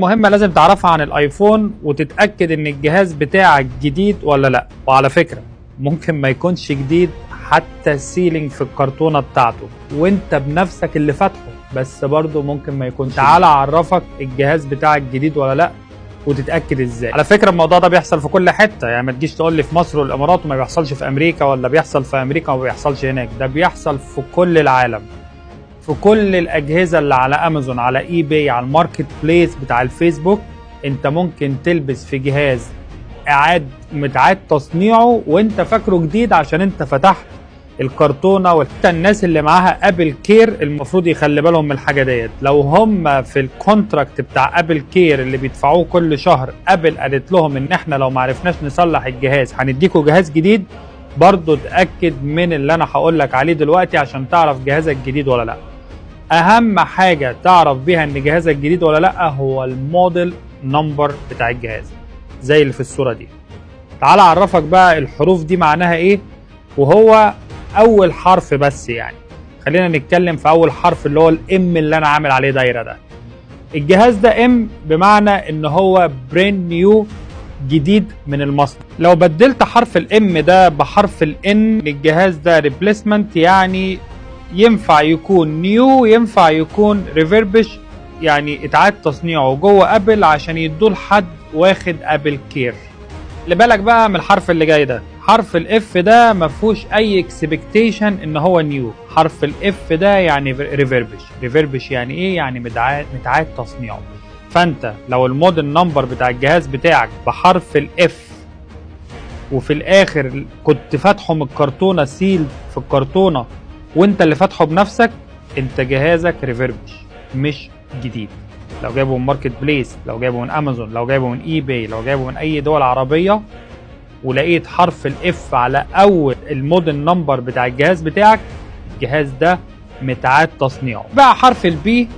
مهمة لازم تعرفها عن الايفون وتتأكد ان الجهاز بتاعك جديد ولا لا. وعلى فكرة ممكن ما يكونش جديد، حتى السيلينج في الكرتونة بتاعته وانت بنفسك اللي فاتحه، بس برضه ممكن ما يكونش. تعال اعرفك الجهاز بتاعك جديد ولا لا وتتأكد ازاي. على فكرة الموضوع ده بيحصل في كل حتة، يعني ما تجيش تقول لي في مصر والامارات وما بيحصلش في امريكا، ولا بيحصل في امريكا وما بيحصلش هناك. ده بيحصل في كل العالم، في كل الاجهزه اللي على امازون، على اي باي، على الماركت بليس بتاع الفيسبوك. انت ممكن تلبس في جهاز متعاد تصنيعه وانت فاكره جديد عشان انت فتحت الكرتونه. وحتى الناس اللي معاها ابل كير المفروض يخلي بالهم من الحاجه ديت. لو هم في الكونتراكت بتاع ابل كير اللي بيدفعوه كل شهر، ابل قالت لهم ان احنا لو ما عرفناش نصلح الجهاز هنديكوا جهاز جديد، برضو اتاكد من اللي انا هقول لك عليه دلوقتي عشان تعرف جهازك جديد ولا لا. اهم حاجه تعرف بيها ان جهازك جديد ولا لا هو الموديل نمبر بتاع الجهاز، زي اللي في الصوره دي. تعال اعرفك بقى الحروف دي معناها ايه، وهو اول حرف بس. يعني خلينا نتكلم في اول حرف اللي هو الام اللي انا عامل عليه دايره ده. الجهاز ده ام بمعنى ان هو برين نيو، جديد من المصنع. لو بدلت حرف الام ده بحرف الان، الجهاز ده ريبليسمنت، يعني ينفع يكون نيو، ينفع يكون ريفيربش، يعني اتعاد تصنيعه جوه ابل عشان يدوه لحد واخد ابل كير. اللي بالك بقى من الحرف اللي جاي ده، حرف الاف ده ما فيهوش اي اكسبكتيشن ان هو نيو. حرف الاف ده يعني ريفيربش. ريفيربش يعني ايه؟ يعني متعاد تصنيعه. فانت لو الموديل نمبر بتاع الجهاز بتاعك بحرف الاف وفي الاخر كنت فاتحه من الكرتونه، سيل في الكرتونه وانت اللي فاتحه بنفسك، انت جهازك ريفيربش مش جديد. لو جايبه من ماركت بليس، لو جايبه من امازون، لو جايبه من اي باي، لو جايبه من اي دول عربيه ولقيت حرف الاف على اول الموديل نمبر بتاع الجهاز بتاعك، الجهاز ده متعاد تصنيعه. بقى حرف البي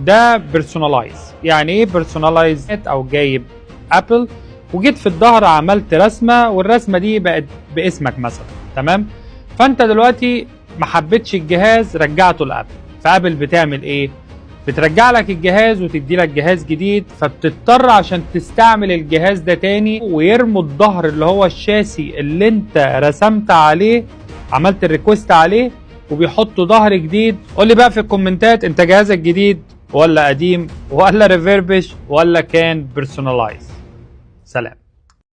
ده بيرسونالايز. يعني ايه بيرسونالايز؟ او جايب ابل وجيت في الظهر عملت رسمه والرسمه دي بقت باسمك مثلا، تمام؟ فانت دلوقتي ما حبيتش الجهاز، رجعته لابل. فابل بتعمل ايه؟ بترجع لك الجهاز وتدي لك جهاز جديد، فبتضطر عشان تستعمل الجهاز ده تاني ويرموا الظهر اللي هو الشاسي اللي انت رسمت عليه، عملت الريكوست عليه، وبيحطوا ظهر جديد. قول لي بقى في الكومنتات انت جهازك جديد ولا قديم ولا ريفيربش ولا كان بيرسونالايز. سلام.